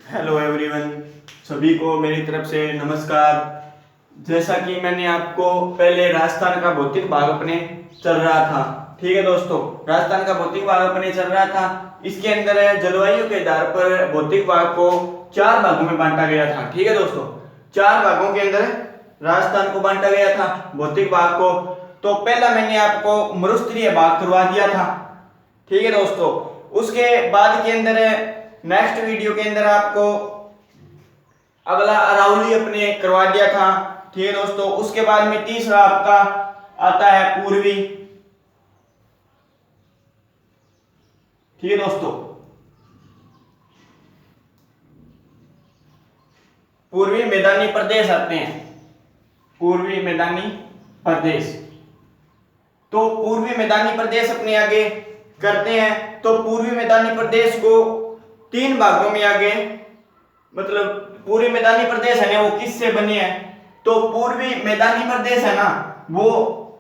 Hello everyone, सभी को मेरी तरफ से नमस्कार। जैसा कि मैंने आपको पहले राजस्थान का भौतिक भाग अपने चल रहा था, ठीक है दोस्तों। राजस्थान का भौतिक भाग अपने चल रहा था। इसके अंदर जलवायु के आधार पर भौतिक भाग को 4 भागों में बांटा गया था, ठीक है दोस्तों। 4 भागों के अंदर राजस्थान को बांटा गया था भौतिक भाग को। तो पहला मैंने आपको मरुस्थलीय भाग करवा दिया था, ठीक है दोस्तों। उसके बाद के अंदर नेक्स्ट वीडियो के अंदर आपको अगला अरावली अपने करवा दिया था, ठीक है दोस्तों। उसके बाद में तीसरा आपका आता है पूर्वी, ठीक है दोस्तों। पूर्वी मैदानी प्रदेश आते हैं, पूर्वी मैदानी प्रदेश। तो पूर्वी मैदानी प्रदेश अपने आगे करते हैं। तो पूर्वी मैदानी प्रदेश को 3 भागों में आगे, मतलब पूर्वी मैदानी प्रदेश है ना वो किससे बने हैं। तो पूर्वी मैदानी प्रदेश है ना वो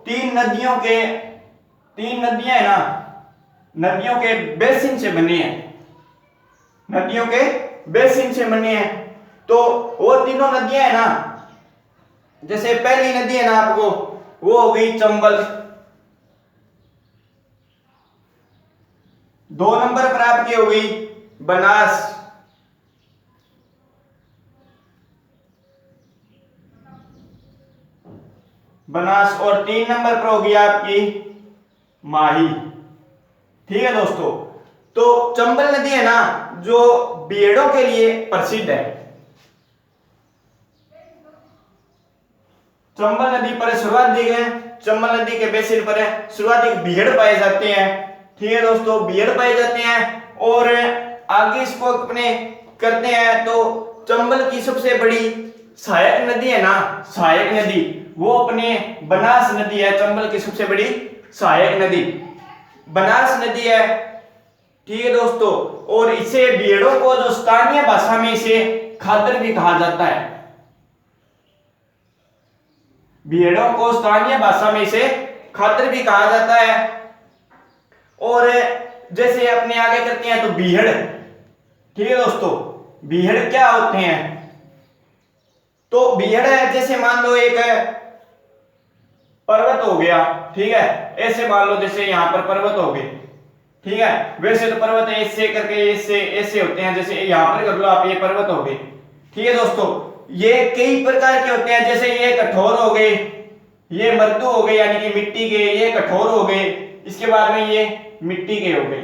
3 नदियों है ना, नदियों के बेसिन से बने हैं, नदियों के बेसिन से बने हैं। तो वो तीनों नदियां है ना, जैसे पहली नदी है ना आपको वो हो गई चंबल, 2 नंबर पर आपकी हो गई बनास, और 3 नंबर पर होगी आपकी माही, ठीक है दोस्तों। तो चंबल नदी है ना जो भेड़ों के लिए प्रसिद्ध है। चंबल नदी पर सर्वाधिक है, चंबल नदी के बेसिन पर सर्वाधिक भेड़ पाए जाते हैं, ठीक है दोस्तों, भेड़ पाए जाते हैं। और आगे इसको अपने करते हैं तो चंबल की सबसे बड़ी सहायक नदी है ना, सहायक नदी वो अपने बनास नदी है। चंबल की सबसे बड़ी सहायक नदी बनास नदी है, ठीक है दोस्तों। और इसे भेड़ों को जो स्थानीय भाषा में इसे खादर भी कहा जाता है, भेड़ों को स्थानीय भाषा में इसे खादर भी कहा जाता है। और जैसे अपने आगे करते हैं तो बीहड़, ठीक है दोस्तों। बीहड़ क्या होते हैं, तो बीहड़ है जैसे मान लो एक पर्वत हो गया, ठीक है। ऐसे मान लो जैसे यहां पर पर्वत हो गए, ठीक है। वैसे तो पर्वत ऐसे करके ऐसे ऐसे होते हैं, जैसे यहां पर कर लो आप, ये पर्वत हो गए, ठीक है दोस्तों। ये कई प्रकार के होते हैं, जैसे ये कठोर हो गए, ये मृदु हो गए यानी कि मिट्टी के, ये कठोर हो गए, इसके बाद में ये मिट्टी के हो गए,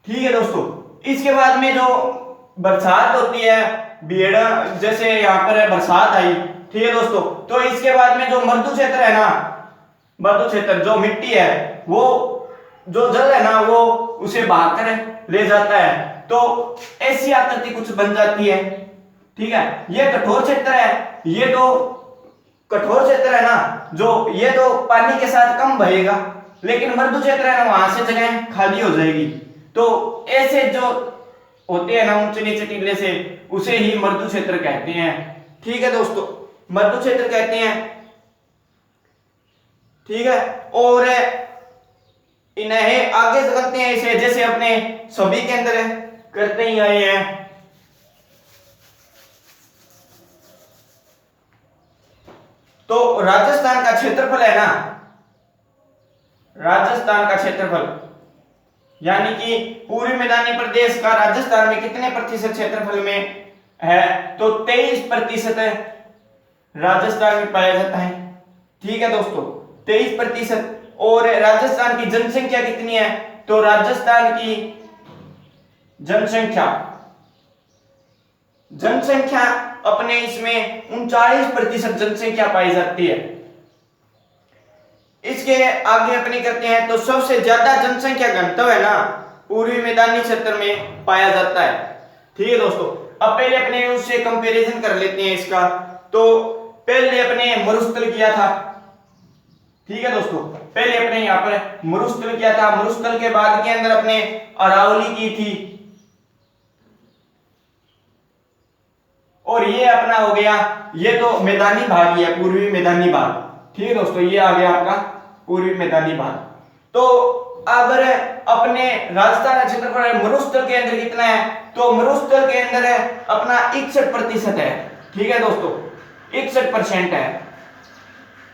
ठीक है दोस्तों। इसके बाद में जो बरसात होती है भेड़, जैसे यहाँ पर बरसात आई, ठीक है दोस्तों। तो इसके बाद में जो मृदु क्षेत्र है ना, मृदु क्षेत्र जो मिट्टी है वो जो जल है ना वो उसे बहाकर ले जाता है, तो ऐसी आकृति कुछ बन जाती है, ठीक है। ये कठोर क्षेत्र है, ये तो कठोर क्षेत्र है ना जो, ये तो पानी के साथ कम बहेगा, लेकिन मृदु क्षेत्र है ना वहां से जगह खाली हो जाएगी। तो ऐसे जो होते हैं ना ऊंचे नीचे टीले से, उसे ही मृदु क्षेत्र कहते हैं, ठीक है दोस्तों, मृदु क्षेत्र कहते हैं, ठीक है। और इन्हें आगे करते हैं इसे, जैसे अपने सभी के अंदर करते ही आए हैं। तो राजस्थान का क्षेत्रफल है ना, राजस्थान का क्षेत्रफल यानी कि पूर्वी मैदानी प्रदेश का राजस्थान में कितने प्रतिशत क्षेत्रफल में है, तो 23% राजस्थान में पाया जाता है, ठीक है दोस्तों, 23%। और राजस्थान की जनसंख्या कितनी है, तो राजस्थान की जनसंख्या अपने इसमें 39% जनसंख्या पाई जाती है। इसके आगे अपने करते हैं तो सबसे ज्यादा जनसंख्या घनत्व है ना पूर्वी मैदानी क्षेत्र में पाया जाता है, ठीक है दोस्तों। अब पहले अपने उससे कंपैरिजन कर लेते हैं इसका। तो पहले अपने मरुस्थल किया था, ठीक है दोस्तों, पहले अपने यहाँ पर मरुस्थल किया था। मरुस्थल के बाद के अंदर अपने अरावली की थी, और ये अपना हो गया, ये तो मैदानी भाग ही है, पूर्वी मैदानी भाग, ठीक है दोस्तों। ये आ गया आपका पूर्वी मैदानी भाग। तो अगर अपने राजस्थान का क्षेत्रफल है मरुस्थल के अंदर कितना है, तो मरुस्थल के अंदर है अपना 61% है। ठीक है दोस्तों, 61% है।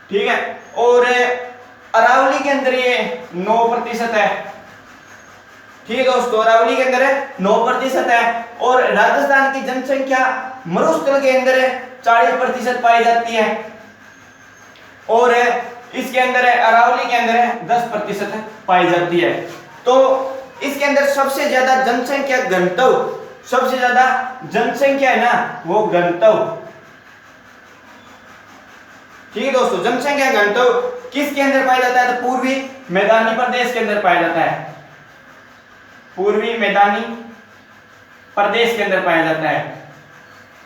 ठीक है, और अरावली के अंदर ये 9% है। ठीक है दोस्तों, अरावली के अंदर है 9% है। और राजस्थान की जनसंख्या मरुस्थल के अंदर है 40% पाई जाती है, और इसके अंदर है अरावली के अंदर है 10% पाई जाती है। तो इसके अंदर सबसे ज्यादा जनसंख्या गंतव्य, सबसे ज्यादा जनसंख्या है ना वो गंतव्य। ठीक है दोस्तों, जनसंख्या गंतव्य किसके अंदर पाया जाता है, तो पूर्वी मैदानी प्रदेश के अंदर पाया जाता है। पूर्वी मैदानी प्रदेश के अंदर पाया जाता है।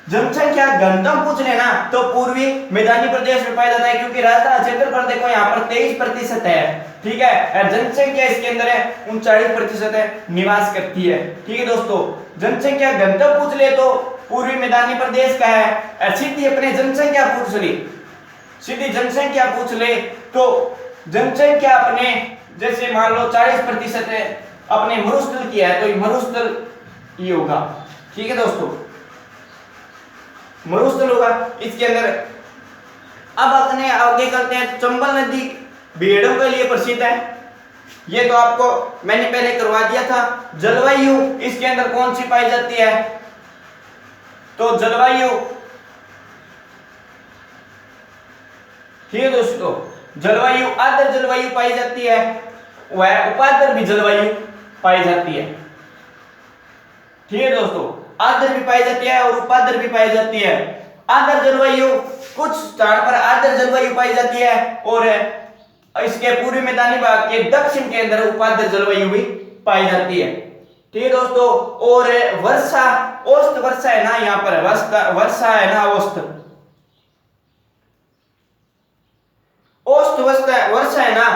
जनसंख्या गंतव्य पूछ लेना तो पूर्वी मैदानी प्रदेश में पाया जाता है, क्योंकि राजस्थान क्षेत्रफल देखो यहाँ पर 23% है। ठीक है, जनसंख्या इसके अंदर है 39% है, निवास करती है। ठीक है दोस्तों, जनसंख्या गंतव्य पूछ ले तो पूर्वी मैदानी प्रदेश का है। सीधी अपने जनसंख्या पूछ ले, सीधी जनसंख्या पूछ ले तो जनसंख्या अपने जैसे मान लो 40% है अपने मरुस्थल की है, तो मरुस्थल ये होगा। ठीक है दोस्तों, मरुस्थल होगा इसके अंदर। अब अपने आगे करते हैं, चंबल नदी भेड़ों के लिए प्रसिद्ध है। ये तो आपको मैंने पहले करवा दिया था। जलवायु इसके अंदर कौन सी पाई जाती है, तो जलवायु, ठीक है दोस्तों, जलवायु आर्द्र जलवायु पाई जाती है, वह उपाद्र भी जलवायु पाई जाती है। ठीक है दोस्तों, आर्द्र भी पाई जाती है और उपाद्र भी पाई जाती है। आर्द्र जलवायु कुछ स्थान पर आर्द्र जलवायु पाई जाती है, और इसके पूर्वी मैदानी भाग के दक्षिण के अंदर उपाद्र जलवायु भी पाई जाती है। ठीक है दोस्तों, और वर्षा, औसत वर्षा है ना, यहाँ पर वर्षा है ना, औसत वर्षा है ना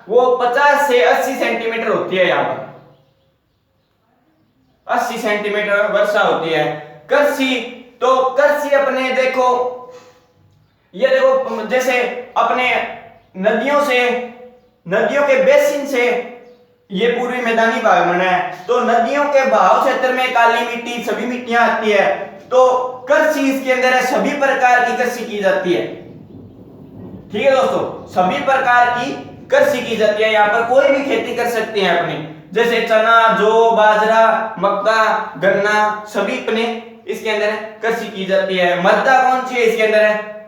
वो 50 से 80 सेंटीमीटर होती है। यहाँ पर 80 सेंटीमीटर वर्षा होती है। कृषि, तो कृषि अपने देखो, ये देखो जैसे अपने नदियों से, नदियों के बेसिन से ये पूर्वी मैदानी भाग बना है, तो नदियों के बहाव क्षेत्र में काली मिट्टी सभी मिट्टियां आती है, तो कृषि इसके अंदर है, सभी प्रकार की कृषि की जाती है। ठीक है दोस्तों, सभी प्रकार की कृषि की जाती है। यहाँ पर कोई भी खेती कर सकते हैं अपने, जैसे चना, जौ, बाजरा, मक्का, गन्ना, सभी अपने इसके अंदर कृषि की जाती है। मृदा कौन सी है इसके अंदर है,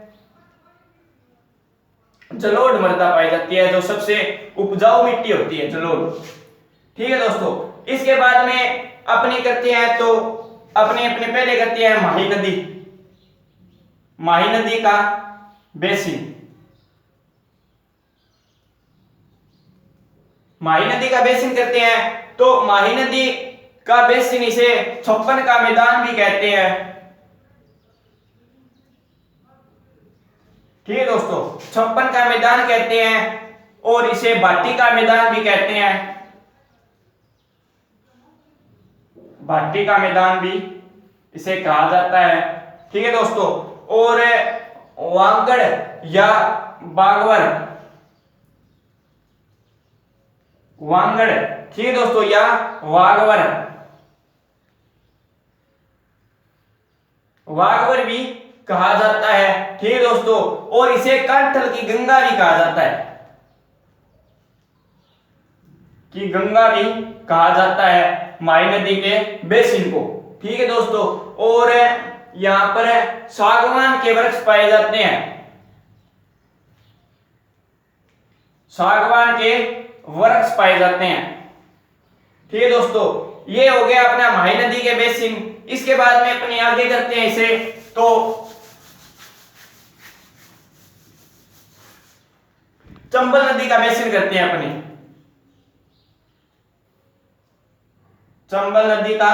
जलोढ़ मृदा पाई जाती है, जो सबसे उपजाऊ मिट्टी होती है, जलोढ़। ठीक है दोस्तों, इसके बाद में अपनी करते हैं, तो अपने पहले करते हैं माही नदी, माही नदी का बेसिन। माही नदी का बेसिन करते हैं, तो माही नदी का बेसिन इसे 56 का मैदान भी कहते हैं। ठीक है दोस्तों, 56 का मैदान कहते हैं, और इसे भाटी का मैदान भी कहते हैं, भाटी का मैदान भी इसे कहा जाता है। ठीक है दोस्तों, और वांगड़ या बागवर, वांगड़, ठीक है दोस्तों, या वागवर, वागवर भी कहा जाता है। ठीक है दोस्तों, और इसे कांठल की गंगा भी कहा जाता है, कि गंगा भी कहा जाता है माही नदी के बेसिन को। ठीक है दोस्तों, और यहां पर सागवान के वृक्ष पाए जाते हैं, सागवान के वृक्ष पाए जाते हैं। ठीक है दोस्तों, ये हो गया अपना माही नदी के बेसिन। इसके बाद में अपने आगे करते हैं इसे, तो चंबल नदी का बेसिन करते हैं अपने, चंबल नदी का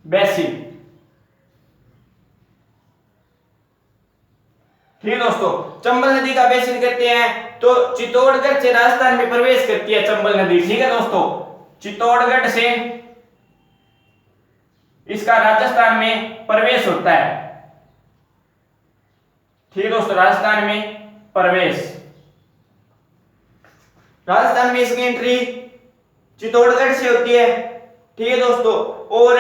बेसिन। ठीक है दोस्तों, चंबल नदी का बेसिन करते हैं, तो चित्तौड़गढ़ से राजस्थान में प्रवेश करती है चंबल नदी। ठीक है दोस्तों, चित्तौड़गढ़ से इसका राजस्थान में प्रवेश होता है। ठीक है दोस्तों, राजस्थान में प्रवेश, राजस्थान में इसकी एंट्री चित्तौड़गढ़ से होती है। ठीक है दोस्तों, और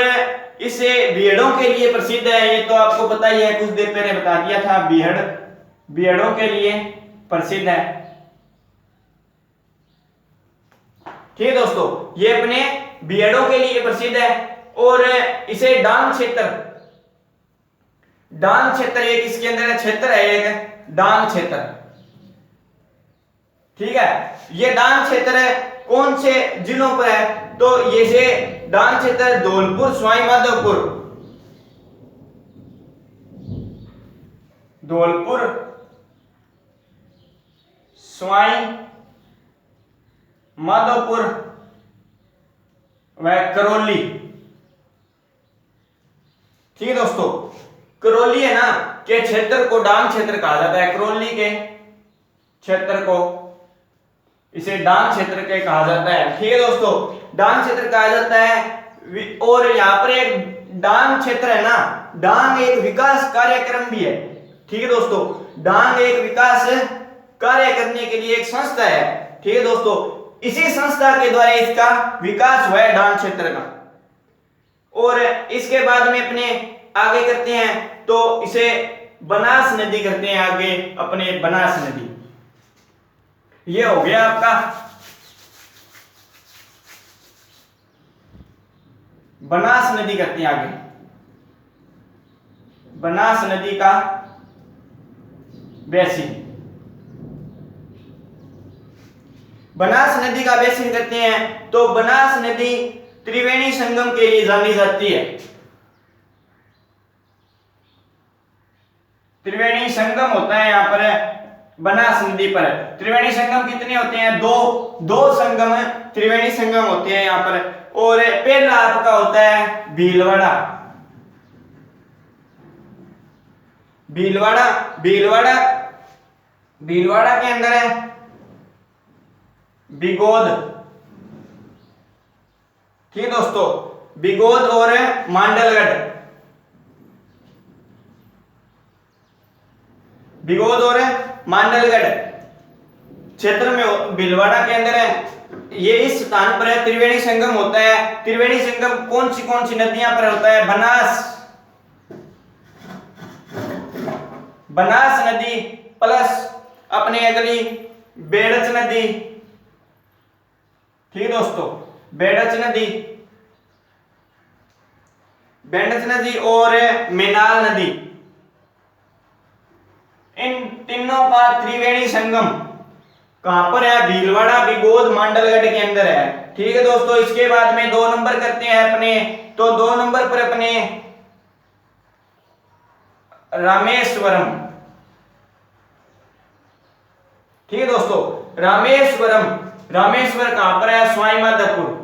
इसे बीहड़ों के लिए प्रसिद्ध है, ये तो आपको पता ही है, कुछ देर पहले बता दिया था, बीहड़ों के लिए प्रसिद्ध है। ठीक है दोस्तों, ये अपने बीहड़ों के लिए प्रसिद्ध है। और इसे डांग क्षेत्र एक इसके अंदर क्षेत्र है, एक डांग क्षेत्र। ठीक है, ये डांग क्षेत्र है कौन से जिलों पर है, तो ये से डांग क्षेत्र धौलपुर, सवाई माधोपुर, धौलपुर, सवाई माधोपुर व करौली। ठीक है दोस्तों, करौली है ना के क्षेत्र को डांग क्षेत्र कहा जाता है, करौली के क्षेत्र को इसे डांग क्षेत्र के कहा जाता है। ठीक है दोस्तों, डांग क्षेत्र कहा जाता है। और यहाँ पर एक डांग क्षेत्र है ना, डांग एक विकास कार्यक्रम भी है। ठीक है दोस्तों, डांग एक विकास कार्य करने के लिए एक संस्था है। ठीक है दोस्तों, इसी संस्था के द्वारा इसका विकास हुआ है डांग क्षेत्र का। और इसके बाद में अपने आगे करते हैं तो इसे बनास नदी करते हैं आगे, अपने बनास नदी। ये हो गया आपका बनास नदी करते हैं आगे, बनास नदी का बेसिन, बनास नदी का बेसिन करते हैं तो बनास नदी त्रिवेणी संगम के लिए जानी जाती है। त्रिवेणी संगम होता है यहाँ पर बनास नदी पर। त्रिवेणी संगम कितने होते हैं, दो संगम त्रिवेणी संगम होते हैं यहाँ पर। और पहला आपका होता है भीलवाड़ा, भीलवाड़ा के अंदर है बिगोद। ठीक है दोस्तों, बिगोद और मांडलगढ़, बिगोद और मांडलगढ़ क्षेत्र में भीलवाड़ा के अंदर है। ये इस स्थान पर है, त्रिवेणी संगम होता है। त्रिवेणी संगम कौन सी नदियां पर होता है, बनास नदी प्लस अपने अगली बेड़च नदी। ठीक है दोस्तों, बेड़च नदी और मेनाल नदी, इन तीनों का त्रिवेणी संगम कहां पर है, भीलवाड़ा, बिगोद, मांडलगढ़ के अंदर है। ठीक है दोस्तों, इसके बाद में 2 नंबर करते हैं अपने, तो 2 नंबर पर अपने रामेश्वरम। ठीक है दोस्तों, रामेश्वर कहां पर है, सवाई माधोपुर।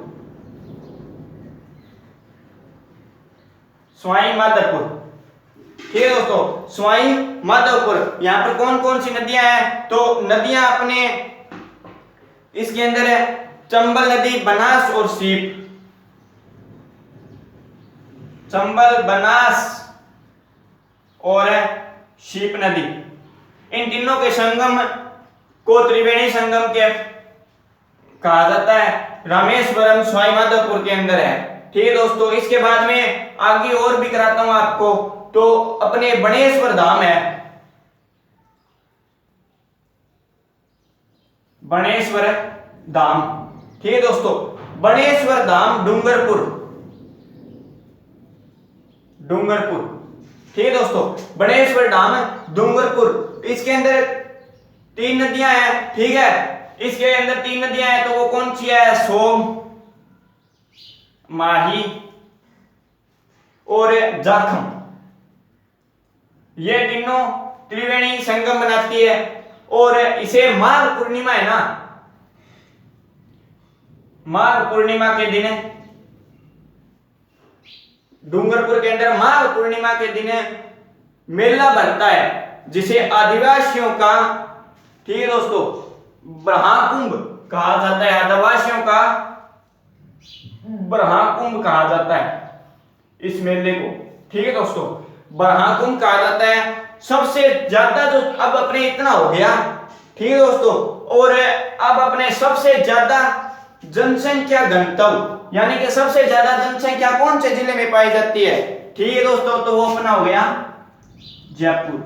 ठीक है दोस्तों, सवाई माधोपुर, यहां पर कौन सी नदियां हैं, तो नदियां अपने इसके अंदर है चंबल नदी, बनास और सीप, चंबल, बनास और शीप नदी। इन तीनों के संगम को त्रिवेणी संगम के कहा जाता है, रामेश्वरम सवाई माधोपुर के अंदर है। ठीक है दोस्तों, इसके बाद में आगे और भी कराता हूं आपको, तो अपने बनेश्वर धाम है, बनेश्वर धाम। ठीक है दोस्तों, बनेश्वर धाम डूंगरपुर। ठीक है दोस्तों, बनेश्वर धाम डूंगरपुर, इसके अंदर 3 नदियां हैं। ठीक है, इसके अंदर 3 नदियां हैं, तो वो कौन सी है, सोम, माही और जाखम। ये तीनों त्रिवेणी संगम बनाती है। और इसे माघ पूर्णिमा है ना, माघ पूर्णिमा के दिन डूंगरपुर के अंदर माघ पूर्णिमा के दिन मेला बनता है, जिसे आदिवासियों का, ठीक है दोस्तों, ब्रह्मकुंभ कहा जाता है। आदिवासियों का ब्रह्मकुंभ कहा जाता है इस मेले को। ठीक है दोस्तों, ब्रह्मकुंभ कहा जाता है। सबसे ज्यादा जो, अब अपने इतना हो गया, ठीक है दोस्तों, और अब अपने सबसे ज्यादा जनसंख्या घनत्व, यानी कि सबसे ज्यादा जनसंख्या कौन से जिले में पाई जाती है? ठीक है दोस्तों, तो वो अपना हो गया जयपुर।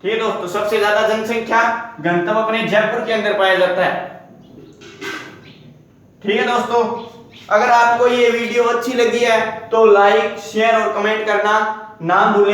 ठीक है दोस्तों, सबसे ज्यादा जनसंख्या घनत्व अपने जयपुर के अंदर पाया जाता है। ठीक है दोस्तों, अगर आपको ये वीडियो अच्छी लगी है तो लाइक, शेयर और कमेंट करना ना भूलें।